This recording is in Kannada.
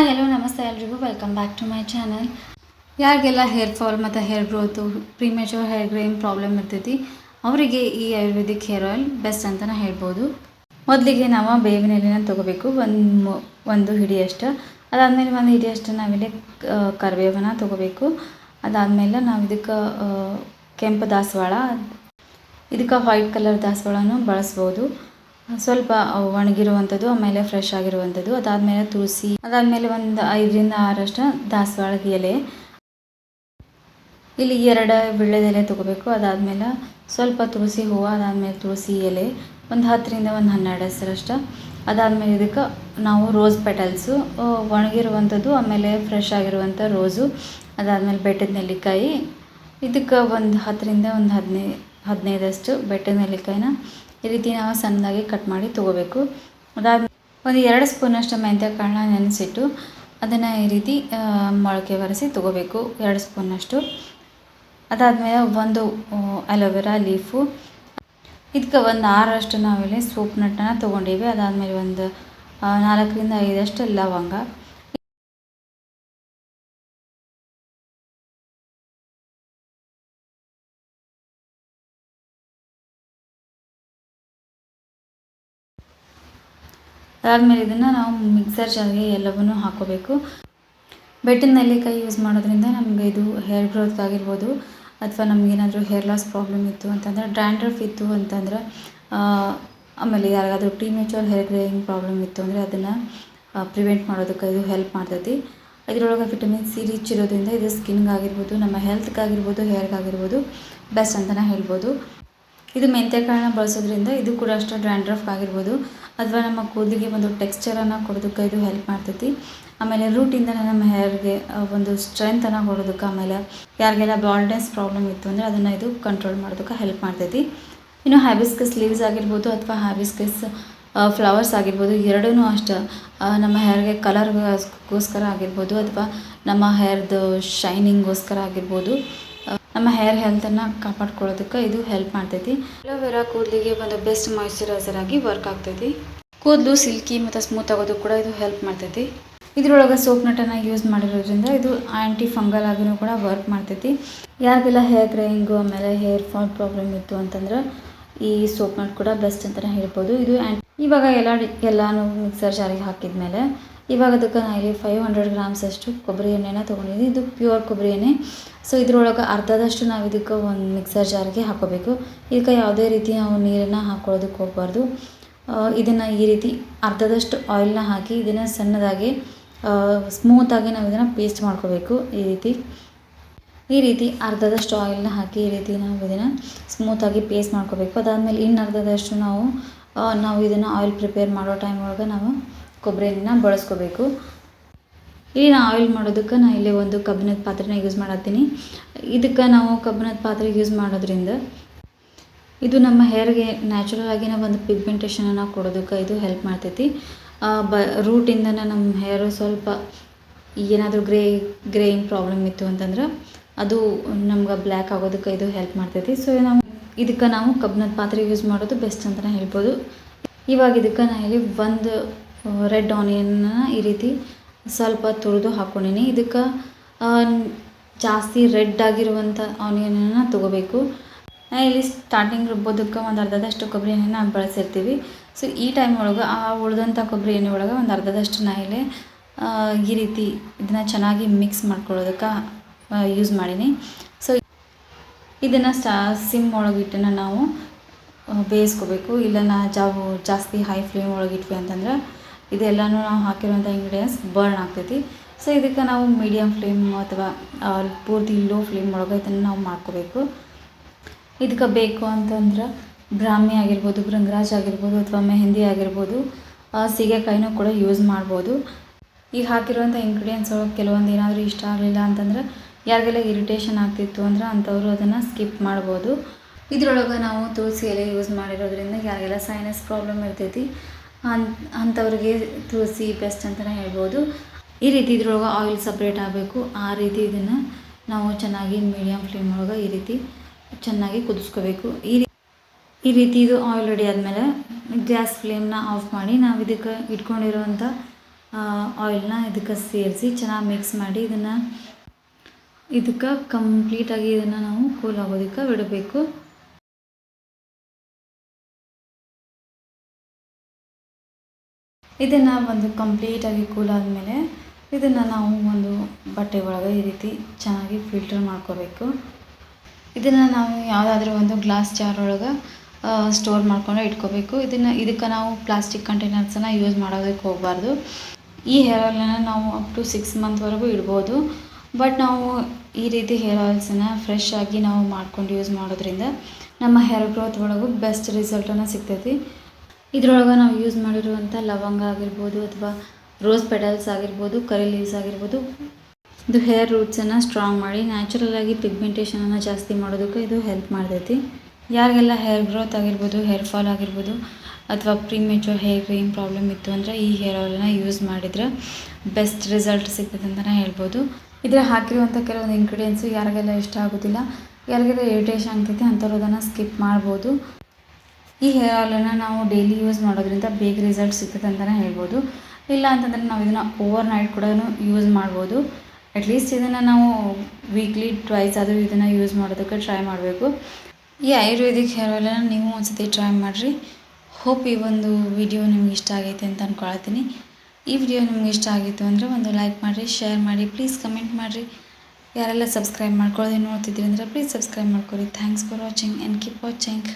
ಹಾಯ್ ಹೆಲೋ ನಮಸ್ತೆ ಎಲ್ರಿಗೂ welcome back to my channel. ಯಾರಿಗೆಲ್ಲ ಹೇರ್ ಫಾಲ್ ಮತ್ತು hair growth premature hair greying problem ಇರ್ತೈತಿ ಅವರಿಗೆ ಈ ಆಯುರ್ವೇದಿಕ್ ಹೇರ್ ಆಯಿಲ್ ಬೆಸ್ಟ್ ಅಂತಲೇ ಹೇಳ್ಬೋದು. ಮೊದಲಿಗೆ ನಾವು ಬೇವಿನ ಎಲೆನ ತೊಗೋಬೇಕು, ಒಂದು ಹಿಡಿಯಷ್ಟು. ಅದಾದಮೇಲೆ ಒಂದು ಹಿಡಿಯಷ್ಟು ನಾವಿಲ್ಲಿ ಕರಿಬೇವನ್ನ ತೊಗೋಬೇಕು. ಅದಾದಮೇಲೆ ನಾವು ಇದಕ್ಕೆ ಕೆಂಪು ದಾಸವಾಳ, ಇದಕ್ಕೆ ವೈಟ್ ಕಲರ್ ದಾಸವಾಳನೂ ಬಳಸ್ಬೋದು. ಸ್ವಲ್ಪ ಒಣಗಿರುವಂಥದ್ದು, ಆಮೇಲೆ ಫ್ರೆಶ್ ಆಗಿರುವಂಥದ್ದು. ಅದಾದಮೇಲೆ ತುಳಸಿ, ಅದಾದಮೇಲೆ ಒಂದು 5ರಿಂದ 6 ದಾಸವಾಳದ ಎಲೆ. ಇಲ್ಲಿ 2 ವೀಳ್ಯದೆಲೆ ತೊಗೋಬೇಕು. ಅದಾದಮೇಲೆ ಸ್ವಲ್ಪ ತುಳಸಿ ಹೂವು, ಅದಾದಮೇಲೆ ತುಳಸಿ ಎಲೆ ಒಂದು 10ರಿಂದ 12 ಹೆಸರಷ್ಟು. ಅದಾದಮೇಲೆ ಇದಕ್ಕೆ ನಾವು ರೋಸ್ ಪೆಟಲ್ಸು, ಒಣಗಿರುವಂಥದ್ದು, ಆಮೇಲೆ ಫ್ರೆಶ್ ಆಗಿರುವಂಥ ರೋಸು. ಅದಾದಮೇಲೆ ಬೆಟ್ಟದ ನೆಲ್ಲಿಕಾಯಿ, ಇದಕ್ಕೆ ಒಂದು 10ರಿಂದ 15 ಬೆಟ್ಟದ ನೆಲ್ಲಿಕಾಯಿನ ಈ ರೀತಿ ನಾವು ಸಣ್ಣದಾಗಿ ಕಟ್ ಮಾಡಿ ತೊಗೋಬೇಕು. ಅದಾದಮೇಲೆ ಒಂದು 2 ಸ್ಪೂನಷ್ಟು ಮೆಂತ್ಯ ಕಾಳನ್ನ ನೆನೆಸಿಟ್ಟು ಅದನ್ನು ಈ ರೀತಿ ಮೊಳಕೆ ಬರೆಸಿ ತೊಗೋಬೇಕು, 2 ಸ್ಪೂನಷ್ಟು. ಅದಾದಮೇಲೆ ಒಂದು ಅಲೋವೆರಾ ಲೀಫು, ಇದಕ್ಕೆ ಒಂದು 6 ನಾವಿಲ್ಲಿ ಸೋಪ್ ನಟ್ಟನ್ನು ತೊಗೊಂಡೀವಿ. ಅದಾದಮೇಲೆ ಒಂದು 4ರಿಂದ 5 ಲವಂಗ. ಅದಾದಮೇಲೆ ಇದನ್ನು ನಾವು ಮಿಕ್ಸರ್ ಜಾರ್ಗೆ ಎಲ್ಲವನ್ನೂ ಹಾಕೋಬೇಕು. ಬೆಟ್ಟದ ನೆಲ್ಲಿಕಾಯಿ ಯೂಸ್ ಮಾಡೋದ್ರಿಂದ ನಮಗೆ ಇದು ಹೇರ್ ಗ್ರೋತ್ ಆಗಿರ್ಬೋದು, ಅಥವಾ ನಮಗೇನಾದರೂ ಹೇರ್ ಲಾಸ್ ಪ್ರಾಬ್ಲಮ್ ಇತ್ತು ಅಂತಂದರೆ, ಡ್ಯಾಂಡ್ರಫ್ ಇತ್ತು ಅಂತಂದ್ರೆ, ಆಮೇಲೆ ಯಾರಿಗಾದರೂ ಪ್ರೀಮೇಚೂರ್ ಹೇರ್ ಗ್ರೇಯಿಂಗ್ ಪ್ರಾಬ್ಲಮ್ ಇತ್ತು ಅಂದರೆ ಅದನ್ನು ಪ್ರಿವೆಂಟ್ ಮಾಡೋದಕ್ಕೆ ಇದು ಹೆಲ್ಪ್ ಮಾಡ್ತೈತಿ. ಇದರೊಳಗೆ ವಿಟಮಿನ್ ಸಿ ರಿಚ್ ಇರೋದ್ರಿಂದ ಇದು ಸ್ಕಿನ್ಗಾಗಿರ್ಬೋದು, ನಮ್ಮ ಹೆಲ್ತ್ಗಾಗಿರ್ಬೋದು, ಹೇರ್ಗಾಗಿರ್ಬೋದು ಬೆಸ್ಟ್ ಅಂತಲೇ ಹೇಳ್ಬೋದು. ಇದು ಮೆಂತ್ಯಕಾಳನ್ನ ಬಳಸೋದ್ರಿಂದ ಇದು ಕೂಡ ಅಷ್ಟೇ ಡ್ಯಾಂಡ್ರಫ್ ಆಗಿರ್ಬೋದು, ಅಥವಾ ನಮ್ಮ ಕೂದಲಿಗೆ ಒಂದು ಟೆಕ್ಸ್ಚರನ್ನು ಕೊಡೋದಕ್ಕೆ ಇದು ಹೆಲ್ಪ್ ಮಾಡ್ತೈತಿ. ಆಮೇಲೆ ರೂಟಿಂದ ನಮ್ಮ ಹೇರ್ಗೆ ಒಂದು ಸ್ಟ್ರೆಂತನ್ನು ಕೊಡೋದಕ್ಕೆ, ಆಮೇಲೆ ಯಾರಿಗೆಲ್ಲ ಬಾಲ್ಡ್ನೆಸ್ ಪ್ರಾಬ್ಲಮ್ ಇತ್ತು ಅಂದರೆ ಅದನ್ನು ಇದು ಕಂಟ್ರೋಲ್ ಮಾಡೋದಕ್ಕೆ ಹೆಲ್ಪ್ ಮಾಡ್ತೈತಿ. ಇನ್ನು ಹ್ಯಾಬಿಸ್ಕಸ್ ಲೀವ್ಸ್ ಆಗಿರ್ಬೋದು, ಅಥವಾ ಹ್ಯಾಬಿಸ್ಕಸ್ ಫ್ಲವರ್ಸ್ ಆಗಿರ್ಬೋದು, ಎರಡೂ ಅಷ್ಟೇ ನಮ್ಮ ಹೇರ್ಗೆ ಕಲರ್ಗೋಸ್ಕರ ಆಗಿರ್ಬೋದು, ಅಥವಾ ನಮ್ಮ ಹೇರ್ದು ಶೈನಿಂಗ್ಗೋಸ್ಕರ ಆಗಿರ್ಬೋದು, ನಮ್ಮ ಹೇರ್ ಹೆಲ್ತನ್ನು ಕಾಪಾಡ್ಕೊಳ್ಳೋದಕ್ಕೆ ಇದು ಹೆಲ್ಪ್ ಮಾಡ್ತೈತಿ. ಅಲೋವೆರಾ ಕೂದಲಿಗೆ ಒಂದು ಬೆಸ್ಟ್ ಮಾಯಿಶ್ಚರೈಸರ್ ಆಗಿ ವರ್ಕ್ ಆಗ್ತೈತಿ. ಕೂದಲು ಸಿಲ್ಕಿ ಮತ್ತು ಸ್ಮೂತ್ ಆಗೋದಕ್ಕೆ ಕೂಡ ಇದು ಹೆಲ್ಪ್ ಮಾಡ್ತೈತಿ. ಇದರೊಳಗೆ ಸೋಪ್ ನಟ್ಟನ್ನು ಯೂಸ್ ಮಾಡಿರೋದ್ರಿಂದ ಇದು ಆ್ಯಂಟಿ ಫಂಗಲ್ ಆಗಿಯೂ ಕೂಡ ವರ್ಕ್ ಮಾಡ್ತೈತಿ. ಯಾರಿಗೆಲ್ಲ ಹೇರ್ ಗ್ರೇಯಿಂಗು ಆಮೇಲೆ ಹೇರ್ ಫಾಲ್ ಪ್ರಾಬ್ಲಮ್ ಇತ್ತು ಅಂತಂದ್ರೆ ಈ ಸೋಪ್ ನಟ್ ಕೂಡ ಬೆಸ್ಟ್ ಅಂತಲೇ ಹೇಳ್ಬೋದು. ಇದು ಇವಾಗ ಎಲ್ಲನೂ ಮಿಕ್ಸರ್ ಜಾರಿಗೆ ಹಾಕಿದ್ಮೇಲೆ ಇವಾಗ ಅದಕ್ಕೆ ನಾನು ಇಲ್ಲಿ 500 ಗ್ರಾಮ್ಸಷ್ಟು ಕೊಬ್ಬರಿ ಎಣ್ಣೆನ ತೊಗೊಂಡಿದ್ದೀನಿ. ಇದು ಪ್ಯೂರ್ ಕೊಬ್ಬರಿ ಎಣ್ಣೆ. ಸೊ ಇದರೊಳಗೆ ಅರ್ಧದಷ್ಟು ನಾವು ಇದಕ್ಕೆ ಒಂದು ಮಿಕ್ಸರ್ ಜಾರಿಗೆ ಹಾಕೋಬೇಕು. ಇದಕ್ಕೆ ಯಾವುದೇ ರೀತಿ ನಾವು ನೀರನ್ನು ಹಾಕ್ಕೊಳ್ಳೋದಕ್ಕೆ ಹೋಗಬಾರ್ದು. ಇದನ್ನು ಈ ರೀತಿ ಅರ್ಧದಷ್ಟು ಆಯಿಲ್ನ ಹಾಕಿ ಇದನ್ನು ಸಣ್ಣದಾಗಿ ಸ್ಮೂತಾಗಿ ನಾವು ಇದನ್ನು ಪೇಸ್ಟ್ ಮಾಡ್ಕೋಬೇಕು. ಈ ರೀತಿ ಅರ್ಧದಷ್ಟು ಆಯಿಲ್ನ ಹಾಕಿ ಈ ರೀತಿ ನಾವು ಇದನ್ನು ಸ್ಮೂತಾಗಿ ಪೇಸ್ಟ್ ಮಾಡ್ಕೋಬೇಕು. ಅದಾದಮೇಲೆ ಇನ್ನು ಅರ್ಧದಷ್ಟು ನಾವು ಇದನ್ನು ಆಯಿಲ್ ಪ್ರಿಪೇರ್ ಮಾಡೋ ಟೈಮ್ ಒಳಗೆ ನಾವು ಕೊಬ್ಬರಿ ಎಣ್ಣೆನ ಬಳಸ್ಕೋಬೇಕು. ಇಲ್ಲಿ ನಾನು ಆಯಿಲ್ ಮಾಡೋದಕ್ಕೆ ನಾನು ಇಲ್ಲಿ ಒಂದು ಕಬ್ಬಿಣದ ಪಾತ್ರೆನ ಯೂಸ್ ಮಾಡತ್ತೀನಿ. ಇದಕ್ಕೆ ನಾವು ಕಬ್ಬಿಣದ ಪಾತ್ರೆ ಯೂಸ್ ಮಾಡೋದ್ರಿಂದ ಇದು ನಮ್ಮ ಹೇರ್ಗೆ ನ್ಯಾಚುರಲ್ ಆಗಿನ ಒಂದು ಪಿಗ್ಮೆಂಟೇಷನನ್ನು ಕೊಡೋದಕ್ಕೆ ಇದು ಹೆಲ್ಪ್ ಮಾಡ್ತೈತಿ. ರೂಟಿಂದನೇ ನಮ್ಮ ಹೇರು ಸ್ವಲ್ಪ ಏನಾದರೂ ಗ್ರೇಯಿಂಗ್ ಪ್ರಾಬ್ಲಮ್ ಇತ್ತು ಅಂತಂದ್ರೆ ಅದು ನಮ್ಗೆ ಬ್ಲ್ಯಾಕ್ ಆಗೋದಕ್ಕೆ ಇದು ಹೆಲ್ಪ್ ಮಾಡ್ತೈತಿ. ಸೊ ಇದಕ್ಕೆ ನಾವು ಕಬ್ಬಿಣದ ಪಾತ್ರೆ ಯೂಸ್ ಮಾಡೋದು ಬೆಸ್ಟ್ ಅಂತಲೇ ಹೇಳ್ಬೋದು. ಇವಾಗ ಇದಕ್ಕೆ ನಾನು ಇಲ್ಲಿ ಒಂದು ರೆಡ್ ಆನಿಯನ್ನ ಈ ರೀತಿ ಸ್ವಲ್ಪ ತುರಿದು ಹಾಕ್ಕೊಂಡಿನಿ. ಇದಕ್ಕೆ ಜಾಸ್ತಿ ರೆಡ್ ಆಗಿರುವಂಥ ಆನಿಯನನ್ನು ತೊಗೋಬೇಕು. ಇಲ್ಲಿ ಸ್ಟಾರ್ಟಿಂಗ್ ರುಬ್ಬೋದಕ್ಕೆ ಒಂದು ಅರ್ಧದಷ್ಟು ಕೊಬ್ಬರಿ ಎಣ್ಣೆನ ಬಳಸಿರ್ತೀವಿ. ಸೊ ಈ ಟೈಮ್ ಒಳಗೆ ಆ ಉಳಿದಂಥ ಕೊಬ್ಬರಿ ಎಣ್ಣೆ ಒಳಗೆ ಒಂದು ಅರ್ಧದಷ್ಟು ನಾಯಿಲೆ ಈ ರೀತಿ ಇದನ್ನು ಚೆನ್ನಾಗಿ ಮಿಕ್ಸ್ ಮಾಡ್ಕೊಳ್ಳೋದಕ್ಕೆ ಯೂಸ್ ಮಾಡೀನಿ. ಸೊ ಇದನ್ನು ಸಿಮ್ ಒಳಗಿಟ್ಟನ್ನು ನಾವು ಬೇಯಿಸ್ಕೋಬೇಕು. ಇಲ್ಲ ಜಾಸ್ತಿ ಹೈ ಫ್ಲೇಮ್ ಒಳಗಿಟ್ವಿ ಅಂತಂದ್ರೆ ಇದೆಲ್ಲನೂ ನಾವು ಹಾಕಿರುವಂಥ ಇಂಗ್ರೀಡಿಯೆಂಟ್ಸ್ ಬರ್ನ್ ಆಗ್ತೈತಿ. ಸೊ ಇದಕ್ಕೆ ನಾವು ಮೀಡಿಯಮ್ ಫ್ಲೇಮ್ ಅಥವಾ ಪೂರ್ತಿ ಲೋ ಫ್ಲೇಮ್ ಒಳಗೆ ಇದನ್ನು ನಾವು ಮಾಡ್ಕೋಬೇಕು. ಇದಕ್ಕೆ ಬೇಕು ಅಂತಂದ್ರೆ ಬ್ರಾಹ್ಮಿ ಆಗಿರ್ಬೋದು, ಭೃಂಗರಾಜ್ ಆಗಿರ್ಬೋದು, ಅಥವಾ ಮೆಹಂದಿ ಆಗಿರ್ಬೋದು, ಸೀಗೆಕಾಯಿನೂ ಕೂಡ ಯೂಸ್ ಮಾಡ್ಬೋದು. ಈಗ ಹಾಕಿರುವಂಥ ಇಂಗ್ರೀಡಿಯೆಂಟ್ಸ್ ಒಳಗೆ ಕೆಲವೊಂದು ಏನಾದರೂ ಇಷ್ಟ ಆಗಲಿಲ್ಲ ಅಂತಂದ್ರೆ, ಯಾರಿಗೆಲ್ಲ ಇರಿಟೇಷನ್ ಆಗ್ತಿತ್ತು ಅಂದ್ರೆ ಅಂಥವರು ಅದನ್ನು ಸ್ಕಿಪ್ ಮಾಡ್ಬೋದು. ಇದರೊಳಗೆ ನಾವು ತುಳಸಿ ಎಲೆ ಯೂಸ್ ಮಾಡಿರೋದ್ರಿಂದ ಯಾರಿಗೆಲ್ಲ ಸೈನಸ್ ಪ್ರಾಬ್ಲಮ್ ಇರ್ತೈತಿ ಅಂಥವ್ರಿಗೆ ತುಳಸಿ ಬೆಸ್ಟ್ ಅಂತಲೇ ಹೇಳ್ಬೋದು. ಈ ರೀತಿ ಇದ್ರೊಳಗೆ ಆಯಿಲ್ ಸಪ್ರೇಟ್ ಆಗಬೇಕು. ಆ ರೀತಿ ಇದನ್ನು ನಾವು ಚೆನ್ನಾಗಿ ಮೀಡಿಯಮ್ ಫ್ಲೇಮ್ ಒಳಗೆ ಈ ರೀತಿ ಚೆನ್ನಾಗಿ ಕುದಿಸ್ಕೋಬೇಕು. ಈ ರೀತಿ ಇದು ಆಯಿಲ್ ರೆಡಿ ಆದಮೇಲೆ ಗ್ಯಾಸ್ ಫ್ಲೇಮ್ನ ಆಫ್ ಮಾಡಿ ನಾವು ಇದಕ್ಕೆ ಇಟ್ಕೊಂಡಿರೋವಂಥ ಆಯಿಲ್ನ ಇದಕ್ಕೆ ಸೇರಿಸಿ ಚೆನ್ನಾಗಿ ಮಿಕ್ಸ್ ಮಾಡಿ ಇದಕ್ಕೆ ಕಂಪ್ಲೀಟಾಗಿ ಇದನ್ನು ನಾವು ಕೂಲ್ ಆಗೋದಕ್ಕೆ ಬಿಡಬೇಕು. ಇದನ್ನು ಒಂದು ಕಂಪ್ಲೀಟಾಗಿ ಕೂಲ್ ಆದಮೇಲೆ ಇದನ್ನು ನಾವು ಒಂದು ಬಟ್ಟೆ ಒಳಗೆ ಈ ರೀತಿ ಚೆನ್ನಾಗಿ ಫಿಲ್ಟರ್ ಮಾಡ್ಕೋಬೇಕು. ಇದನ್ನು ನಾವು ಯಾವುದಾದ್ರೂ ಒಂದು ಗ್ಲಾಸ್ ಜಾರ್ ಒಳಗೆ ಸ್ಟೋರ್ ಮಾಡ್ಕೊಂಡು ಇಟ್ಕೋಬೇಕು. ಇದಕ್ಕೆ ನಾವು ಪ್ಲಾಸ್ಟಿಕ್ ಕಂಟೈನರ್ಸನ್ನು ಯೂಸ್ ಮಾಡೋದಕ್ಕೆ ಹೋಗಬಾರ್ದು. ಈ ಹೇರ್ ಆಯಿಲನ್ನು ನಾವು ಅಪ್ ಟು 6 ಮಂತ್ವರೆಗೂ ಇಡ್ಬೋದು. ಬಟ್ ನಾವು ಈ ರೀತಿ ಹೇರ್ ಆಯಿಲ್ಸನ್ನು ಫ್ರೆಶ್ ಆಗಿ ನಾವು ಮಾಡ್ಕೊಂಡು ಯೂಸ್ ಮಾಡೋದ್ರಿಂದ ನಮ್ಮ ಹೇರ್ ಗ್ರೋತ್ ಒಳಗೂ ಬೆಸ್ಟ್ ರಿಸಲ್ಟನ್ನು ಸಿಗ್ತೈತಿ. ಇದರೊಳಗೆ ನಾವು ಯೂಸ್ ಮಾಡಿರುವಂಥ ಲವಂಗ ಆಗಿರ್ಬೋದು ಅಥವಾ ರೋಸ್ ಪೆಟಲ್ಸ್ ಆಗಿರ್ಬೋದು, ಕರಿ ಲೀವ್ಸ್ ಆಗಿರ್ಬೋದು, ಇದು ಹೇರ್ ರೂಟ್ಸನ್ನು ಸ್ಟ್ರಾಂಗ್ ಮಾಡಿ ನ್ಯಾಚುರಲಾಗಿ ಪಿಗ್ಮೆಂಟೇಷನನ್ನು ಜಾಸ್ತಿ ಮಾಡೋದಕ್ಕೆ ಇದು ಹೆಲ್ಪ್ ಮಾಡ್ತೈತಿ. ಯಾರಿಗೆಲ್ಲ ಹೇರ್ ಗ್ರೋತ್ ಆಗಿರ್ಬೋದು, ಹೇರ್ ಫಾಲ್ ಆಗಿರ್ಬೋದು ಅಥವಾ ಪ್ರೀಮೆಚೂರ್ ಹೇರ್ ಗ್ರೇಯಿಂಗ್ ಪ್ರಾಬ್ಲಮ್ ಇತ್ತು ಅಂದರೆ ಈ ಹೇರ್ ಆಯಿಲನ್ನು ಯೂಸ್ ಮಾಡಿದರೆ ಬೆಸ್ಟ್ ರಿಸಲ್ಟ್ ಸಿಗ್ತದೆ ಅಂತಲೇ ಹೇಳ್ಬೋದು. ಇದರ ಹಾಕಿರುವಂಥ ಕೆಲವೊಂದು ಇಂಗ್ರೀಡಿಯೆಂಟ್ಸು ಯಾರಿಗೆಲ್ಲ ಇಷ್ಟ ಆಗೋದಿಲ್ಲ, ಯಾರಿಗೆಲ್ಲ ಇರಿಟೇಷನ್ ಆಗ್ತೈತಿ ಅಂಥವ್ರು ಅದನ್ನು ಸ್ಕಿಪ್ ಮಾಡ್ಬೋದು. ಈ ಹೇರ್ ಆಯಿಲನ್ನು ನಾವು ಡೈಲಿ ಯೂಸ್ ಮಾಡೋದ್ರಿಂದ ಬೇಗ ರಿಸಲ್ಟ್ ಸಿಗ್ತದೆ ಅಂತಲೇ ಹೇಳ್ಬೋದು. ಇಲ್ಲ ಅಂತಂದರೆ ನಾವು ಇದನ್ನು ಓವರ್ ನೈಟ್ ಕೂಡ ಯೂಸ್ ಮಾಡ್ಬೋದು. ಅಟ್ಲೀಸ್ಟ್ ಇದನ್ನು ನಾವು ವೀಕ್ಲಿ ಟ್ವೈಸ್ ಆದರೂ ಇದನ್ನು ಯೂಸ್ ಮಾಡೋದಕ್ಕೆ ಟ್ರೈ ಮಾಡಬೇಕು. ಈ ಆಯುರ್ವೇದಿಕ್ ಹೇರ್ ಆಯಿಲನ್ನು ನೀವು ಒಂದ್ಸತಿ ಟ್ರೈ ಮಾಡಿರಿ. ಹೋಪ್ ಈ ಒಂದು ವಿಡಿಯೋ ನಿಮ್ಗೆ ಇಷ್ಟ ಆಗೈತೆ ಅಂತ ಅಂದ್ಕೊಳ್ತೀನಿ. ಈ ವಿಡಿಯೋ ನಿಮ್ಗೆ ಇಷ್ಟ ಆಗಿತ್ತು ಅಂದರೆ ಒಂದು ಲೈಕ್ ಮಾಡಿರಿ, ಶೇರ್ ಮಾಡಿ, ಪ್ಲೀಸ್ ಕಮೆಂಟ್ ಮಾಡಿರಿ. ಯಾರೆಲ್ಲ ಸಬ್ಸ್ಕ್ರೈಬ್ ಮಾಡ್ಕೊಳ್ಳೋದೇ ನೋಡ್ತಿದ್ದೀರಿ ಅಂದರೆ ಪ್ಲೀಸ್ ಸಬ್ಸ್ಕ್ರೈಬ್ ಮಾಡ್ಕೊಳ್ಳಿ. Thanks for watching and keep watching.